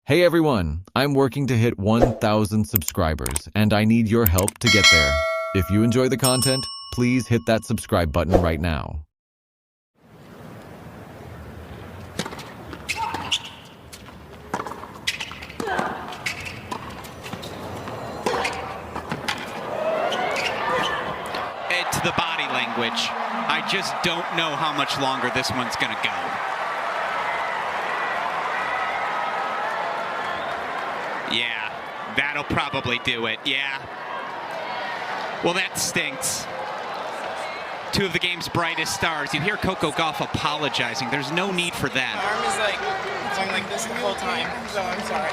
Hey everyone, I'm working to hit 1,000 subscribers, and I need your help to get there. If you enjoy the content, please hit that subscribe button right now. To the body language, I just don't know how much longer this one's gonna go. Yeah, that'll probably do it, yeah. Well, that stinks. Two of the game's brightest stars. You hear Coco Gauff apologizing. There's no need for that. My arm is like going like this the whole time, so I'm sorry.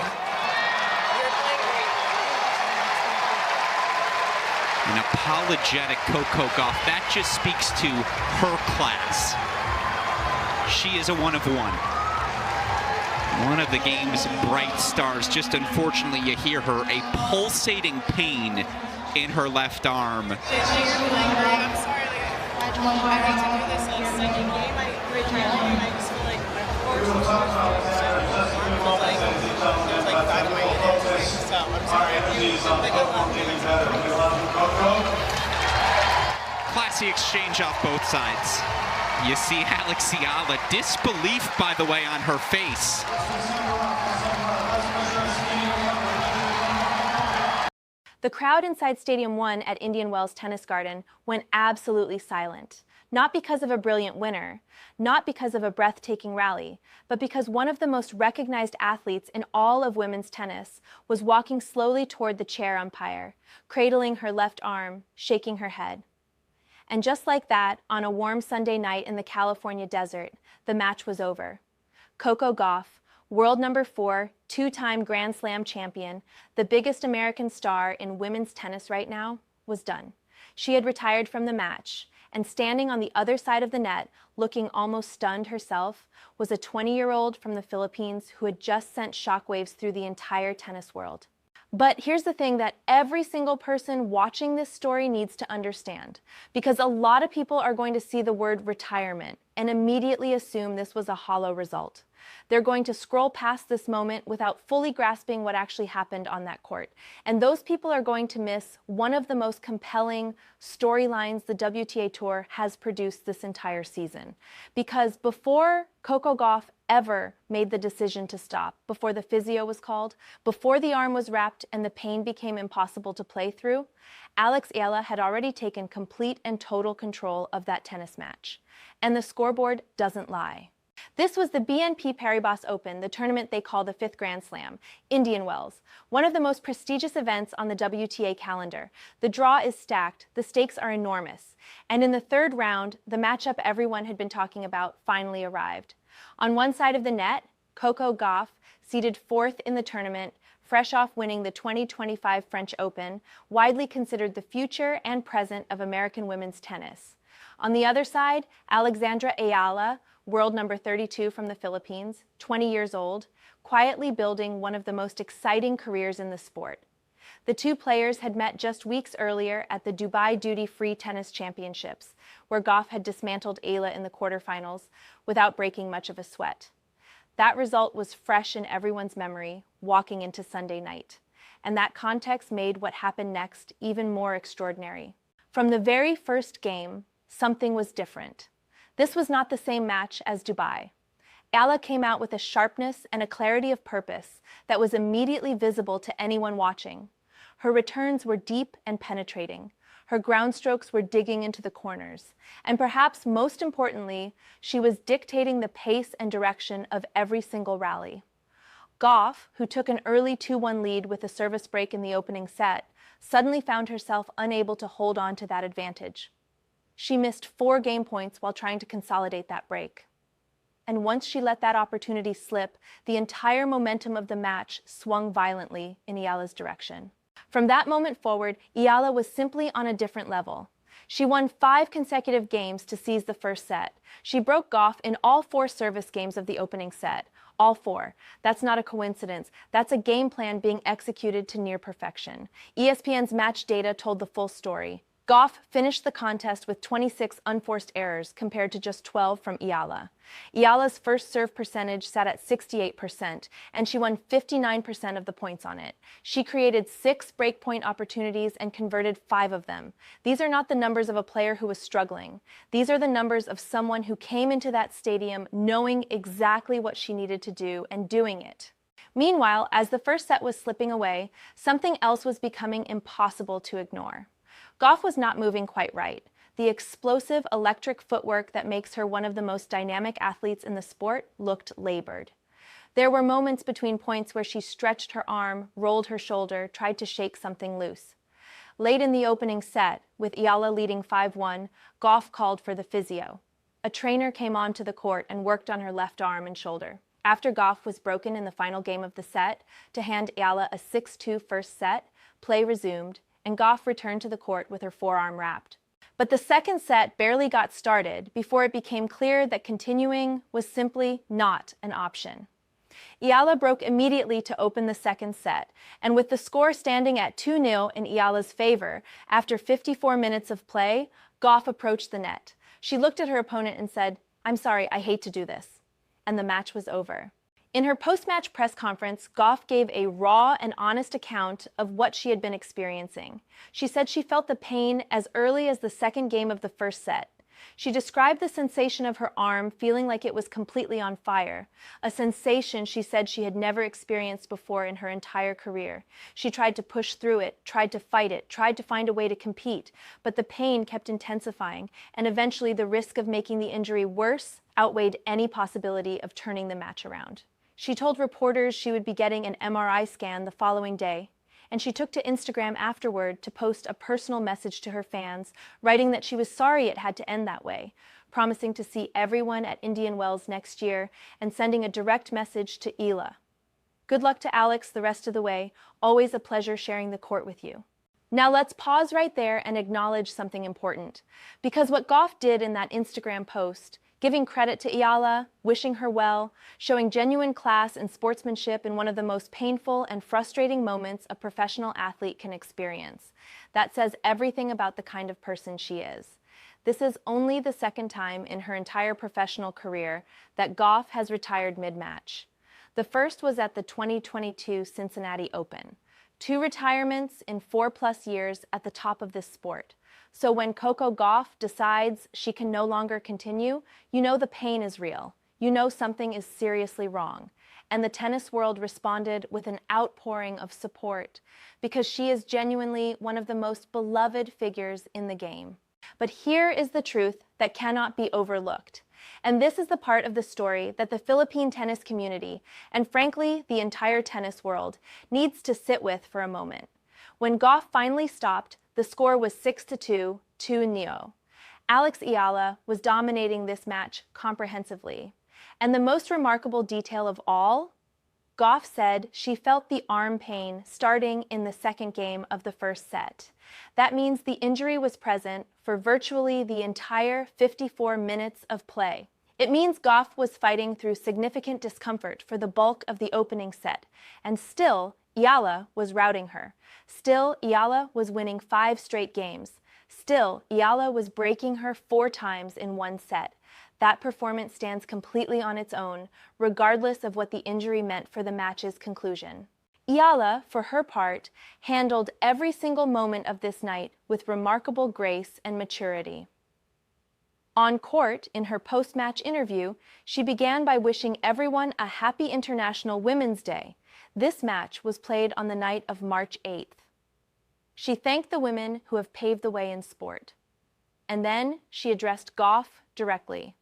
An apologetic Coco Gauff. That just speaks to her class. She is a one of one. One of the game's bright stars. Just unfortunately, you hear her, a pulsating pain in her left arm. I'm sorry, I hate to do this in the second game. I just feel like my force was like dynamite, so I'm sorry. Classy exchange off both sides. You see Eala, disbelief, by the way, on her face. The crowd inside Stadium 1 at Indian Wells Tennis Garden went absolutely silent. Not because of a brilliant winner, not because of a breathtaking rally, but because one of the most recognized athletes in all of women's tennis was walking slowly toward the chair umpire, cradling her left arm, shaking her head. And just like that, on a warm Sunday night in the California desert, the match was over. Coco Gauff, world number 4, two-time Grand Slam champion, the biggest American star in women's tennis right now, was done. She had retired from the match, and standing on the other side of the net, looking almost stunned herself, was a 20-year-old from the Philippines who had just sent shockwaves through the entire tennis world. But here's the thing that every single person watching this story needs to understand, because a lot of people are going to see the word retirement and immediately assume this was a hollow result. They're going to scroll past this moment without fully grasping what actually happened on that court. And those people are going to miss one of the most compelling storylines the WTA Tour has produced this entire season. Because before Coco Gauff ever made the decision to stop, before the physio was called, before the arm was wrapped and the pain became impossible to play through, Eala had already taken complete and total control of that tennis match. And the scoreboard doesn't lie. This was the BNP Paribas Open, the tournament they call the 5th Grand Slam, Indian Wells, one of the most prestigious events on the WTA calendar. The draw is stacked, the stakes are enormous, and in the third round, the matchup everyone had been talking about finally arrived. On one side of the net, Coco Gauff, seeded 4th in the tournament, fresh off winning the 2025 French Open, widely considered the future and present of American women's tennis. On the other side, Eala, world number 32 from the Philippines, 20 years old, quietly building one of the most exciting careers in the sport. The two players had met just weeks earlier at the Dubai Duty-Free Tennis Championships, where Gauff had dismantled Eala in the quarterfinals without breaking much of a sweat. That result was fresh in everyone's memory, walking into Sunday night. And that context made what happened next even more extraordinary. From the very first game, something was different. This was not the same match as Dubai. Eala came out with a sharpness and a clarity of purpose that was immediately visible to anyone watching. Her returns were deep and penetrating. Her ground strokes were digging into the corners. And perhaps most importantly, she was dictating the pace and direction of every single rally. Gauff, who took an early 2-1 lead with a service break in the opening set, suddenly found herself unable to hold on to that advantage. She missed 4 game points while trying to consolidate that break. And once she let that opportunity slip, the entire momentum of the match swung violently in Eala's direction. From that moment forward, Eala was simply on a different level. She won 5 consecutive games to seize the first set. She broke Gauff in all 4 service games of the opening set. All 4. That's not a coincidence. That's a game plan being executed to near perfection. ESPN's match data told the full story. Gauff finished the contest with 26 unforced errors compared to just 12 from Eala. Eala's first serve percentage sat at 68%, and she won 59% of the points on it. She created 6 breakpoint opportunities and converted 5 of them. These are not the numbers of a player who was struggling. These are the numbers of someone who came into that stadium knowing exactly what she needed to do and doing it. Meanwhile, as the first set was slipping away, something else was becoming impossible to ignore. Gauff was not moving quite right. The explosive electric footwork that makes her one of the most dynamic athletes in the sport looked labored. There were moments between points where she stretched her arm, rolled her shoulder, tried to shake something loose. Late in the opening set, with Eala leading 5-1, Gauff called for the physio. A trainer came onto the court and worked on her left arm and shoulder. After Gauff was broken in the final game of the set to hand Eala a 6-2 first set, play resumed, and Gauff returned to the court with her forearm wrapped. But the second set barely got started before it became clear that continuing was simply not an option. Eala broke immediately to open the second set, and with the score standing at 2-0 in Eala's favor, after 54 minutes of play, Gauff approached the net. She looked at her opponent and said, "I'm sorry, I hate to do this." And the match was over. In her post-match press conference, Gauff gave a raw and honest account of what she had been experiencing. She said she felt the pain as early as the second game of the first set. She described the sensation of her arm feeling like it was completely on fire, a sensation she said she had never experienced before in her entire career. She tried to push through it, tried to fight it, tried to find a way to compete, but the pain kept intensifying, and eventually the risk of making the injury worse outweighed any possibility of turning the match around. She told reporters she would be getting an MRI scan the following day, and she took to Instagram afterward to post a personal message to her fans, writing that she was sorry it had to end that way, promising to see everyone at Indian Wells next year, and sending a direct message to Eala. Good luck to Alex the rest of the way. Always a pleasure sharing the court with you. Now let's pause right there and acknowledge something important, because what Gauff did in that Instagram post, giving credit to Eala, wishing her well, showing genuine class and sportsmanship in one of the most painful and frustrating moments a professional athlete can experience. That says everything about the kind of person she is. This is only the second time in her entire professional career that Gauff has retired mid-match. The first was at the 2022 Cincinnati Open. 2 retirements in 4+ years at the top of this sport. So when Coco Gauff decides she can no longer continue, you know the pain is real. You know something is seriously wrong. And the tennis world responded with an outpouring of support because she is genuinely one of the most beloved figures in the game. But here is the truth that cannot be overlooked. And this is the part of the story that the Philippine tennis community, and frankly, the entire tennis world, needs to sit with for a moment. When Gauff finally stopped, the score was 6-2, 2-0. Alex Eala was dominating this match comprehensively. And the most remarkable detail of all, Gauff said she felt the arm pain starting in the second game of the first set. That means the injury was present for virtually the entire 54 minutes of play. It means Gauff was fighting through significant discomfort for the bulk of the opening set, and still, Eala was routing her. Still, Eala was winning 5 straight games. Still, Eala was breaking her 4 times in one set. That performance stands completely on its own, regardless of what the injury meant for the match's conclusion. Eala, for her part, handled every single moment of this night with remarkable grace and maturity. On court, in her post-match interview, she began by wishing everyone a happy International Women's Day. This match was played on the night of March 8th. She thanked the women who have paved the way in sport. And then she addressed Gauff directly.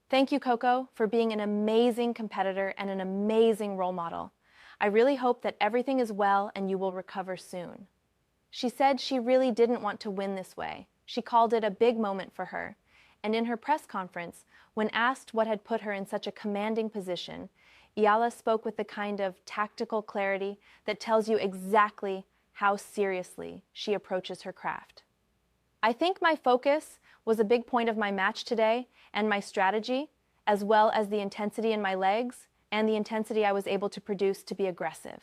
"Thank you, Coco, for being an amazing competitor and an amazing role model. I really hope that everything is well and you will recover soon." She said she really didn't want to win this way. She called it a big moment for her. And in her press conference, when asked what had put her in such a commanding position, Eala spoke with the kind of tactical clarity that tells you exactly how seriously she approaches her craft. "I think my focus was a big point of my match today and my strategy, as well as the intensity in my legs and the intensity I was able to produce to be aggressive,"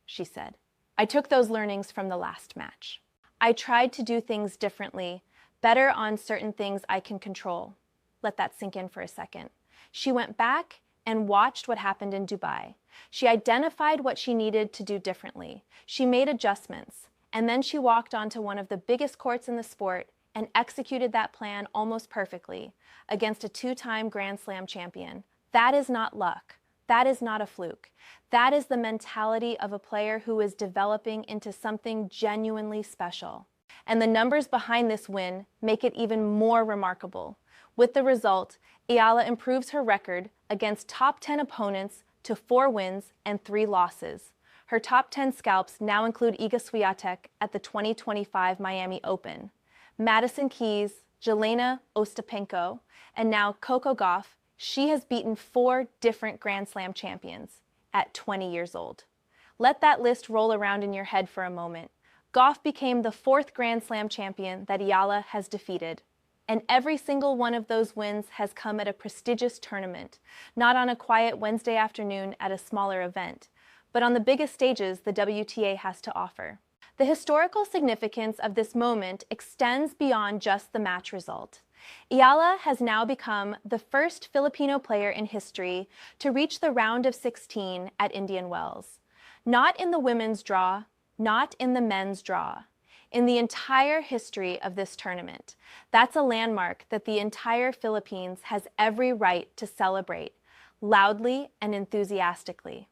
she said. "I took those learnings from the last match. I tried to do things differently, better on certain things I can control. Let that sink in for a second. She went back and watched what happened in Dubai. She identified what she needed to do differently. She made adjustments, and then she walked onto one of the biggest courts in the sport and executed that plan almost perfectly against a two-time Grand Slam champion. That is not luck. That is not a fluke. That is the mentality of a player who is developing into something genuinely special. And the numbers behind this win make it even more remarkable. With the result, Eala improves her record against top 10 opponents to 4 wins and 3 losses. Her top 10 scalps now include Iga Swiatek at the 2025 Miami Open, Madison Keys, Jelena Ostapenko, and now Coco Gauff. She has beaten 4 different Grand Slam champions at 20 years old. Let that list roll around in your head for a moment. Gauff became the 4th Grand Slam champion that Eala has defeated. And every single one of those wins has come at a prestigious tournament, not on a quiet Wednesday afternoon at a smaller event, but on the biggest stages the WTA has to offer. The historical significance of this moment extends beyond just the match result. Eala has now become the first Filipino player in history to reach the round of 16 at Indian Wells. Not in the women's draw, not in the men's draw. In the entire history of this tournament. That's a landmark that the entire Philippines has every right to celebrate, loudly and enthusiastically.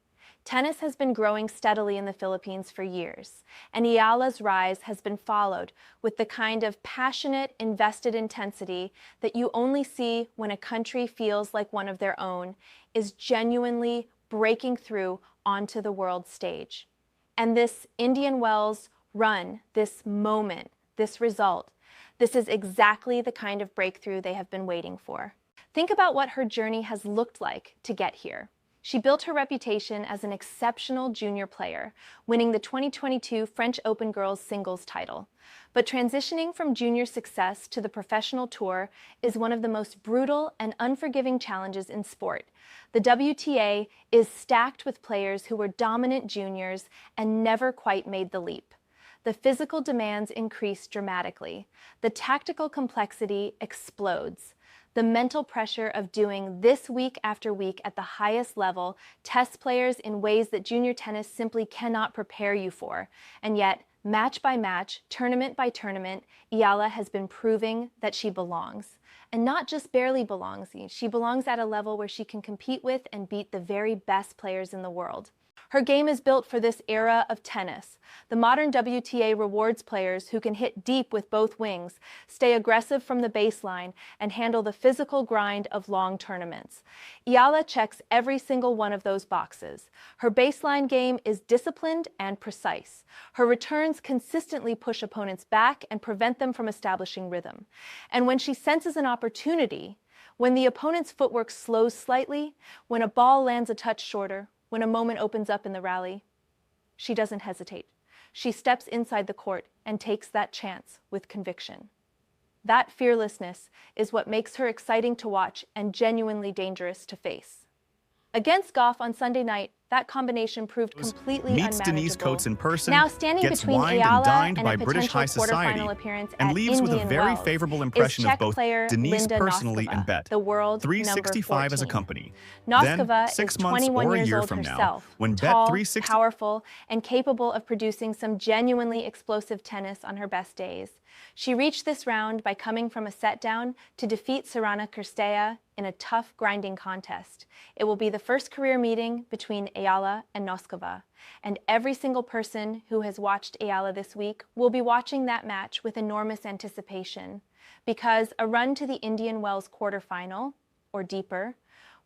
Tennis has been growing steadily in the Philippines for years, and Eala's rise has been followed with the kind of passionate, invested intensity that you only see when a country feels like one of their own is genuinely breaking through onto the world stage. And this Indian Wells run, this moment, this result, this is exactly the kind of breakthrough they have been waiting for. Think about what her journey has looked like to get here. She built her reputation as an exceptional junior player, winning the 2022 French Open Girls Singles title. But transitioning from junior success to the professional tour is one of the most brutal and unforgiving challenges in sport. The WTA is stacked with players who were dominant juniors and never quite made the leap. The physical demands increase dramatically. The tactical complexity explodes. The mental pressure of doing this week after week at the highest level tests players in ways that junior tennis simply cannot prepare you for. And yet, match by match, tournament by tournament, Eala has been proving that she belongs. And not just barely belongs, she belongs at a level where she can compete with and beat the very best players in the world. Her game is built for this era of tennis. The modern WTA rewards players who can hit deep with both wings, stay aggressive from the baseline, and handle the physical grind of long tournaments. Eala checks every single one of those boxes. Her baseline game is disciplined and precise. Her returns consistently push opponents back and prevent them from establishing rhythm. And when she senses an opportunity, when the opponent's footwork slows slightly, when a ball lands a touch shorter, when a moment opens up in the rally, she doesn't hesitate. She steps inside the court and takes that chance with conviction. That fearlessness is what makes her exciting to watch and genuinely dangerous to face. Against Gauff on Sunday night, that combination proved completely meets unmanageable. Denise Coates in person, Now standing gets between wined Eala and dined and by a British high potential society, quarterfinal appearance and at leaves with a Indian very Wells favorable is impression of Czech both player Denise Linda personally Noskova, and Bet. the world 365 as a number 14. company. Noskova Then, is 6 months 21 or a years year old from now, herself, when Bet tall, 360 powerful, and capable of producing some genuinely explosive tennis on her best days. She reached this round by coming from a set down to defeat Sorana Cirstea in a tough, grinding contest. It will be the first career meeting between Eala and Noskova, and every single person who has watched Eala this week will be watching that match with enormous anticipation, because a run to the Indian Wells quarterfinal, or deeper,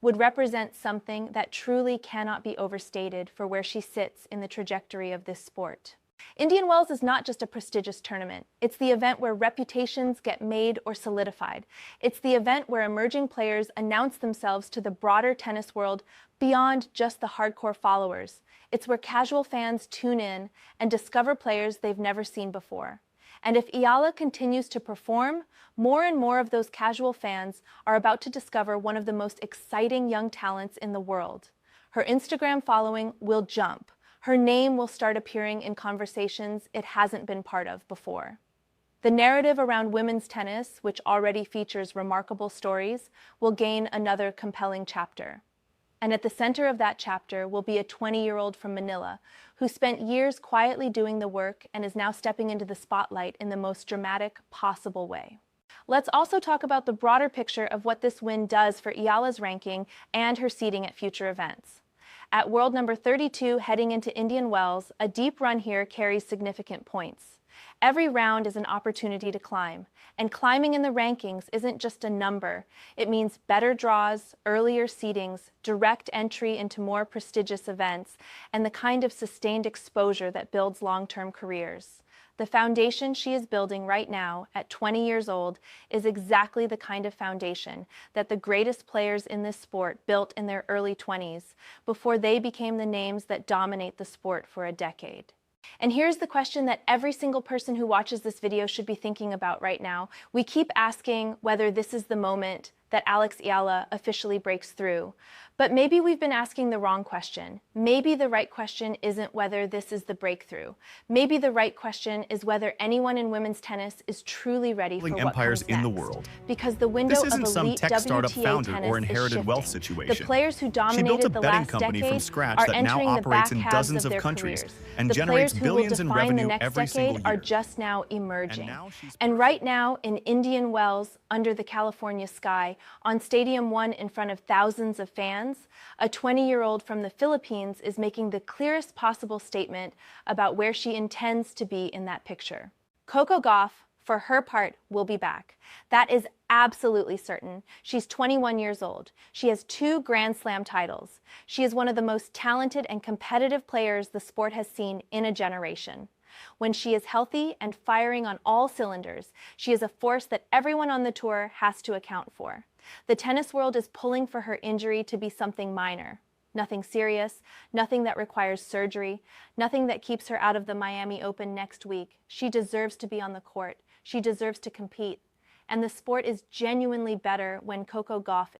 would represent something that truly cannot be overstated for where she sits in the trajectory of this sport. Indian Wells is not just a prestigious tournament. It's the event where reputations get made or solidified. It's the event where emerging players announce themselves to the broader tennis world beyond just the hardcore followers. It's where casual fans tune in and discover players they've never seen before. And if Eala continues to perform, more and more of those casual fans are about to discover one of the most exciting young talents in the world. Her Instagram following will jump. Her name will start appearing in conversations it hasn't been part of before. The narrative around women's tennis, which already features remarkable stories, will gain another compelling chapter. And at the center of that chapter will be a 20-year-old from Manila who spent years quietly doing the work and is now stepping into the spotlight in the most dramatic possible way. Let's also talk about the broader picture of what this win does for Eala's ranking and her seeding at future events. At world number 32 heading into Indian Wells, a deep run here carries significant points. Every round is an opportunity to climb, and climbing in the rankings isn't just a number. It means better draws, earlier seedings, direct entry into more prestigious events, and the kind of sustained exposure that builds long-term careers. The foundation she is building right now, at 20 years old, is exactly the kind of foundation that the greatest players in this sport built in their early 20s, before they became the names that dominate the sport for a decade. And here's the question that every single person who watches this video should be thinking about right now. We keep asking whether this is the moment that Alex Eala officially breaks through. But maybe we've been asking the wrong question. Maybe the right question isn't whether this is the breakthrough. Maybe the right question is whether anyone in women's tennis is truly ready for what empires comes next. in the world. Because the window This of isn't some elite tech startup WTA founder tennis or inherited is wealth shifting. situation. The players who She built a dominated the betting last company from decade scratch are that now entering the operates back in halves dozens of of their countries careers. and The generates players who will billions in define the revenue next every single decade are year. just now emerging. And now she's And right now, in Indian Wells, under the California sky, on Stadium 1 in front of thousands of fans, a 20-year-old from the Philippines is making the clearest possible statement about where she intends to be in that picture. Coco Gauff, for her part, will be back. That is absolutely certain. She's 21 years old. She has 2 Grand Slam titles. She is one of the most talented and competitive players the sport has seen in a generation. When she is healthy and firing on all cylinders, she is a force that everyone on the tour has to account for. The tennis world is pulling for her injury to be something minor. Nothing serious, nothing that requires surgery, nothing that keeps her out of the Miami Open next week. She deserves to be on the court. She deserves to compete. And the sport is genuinely better when Coco Gauff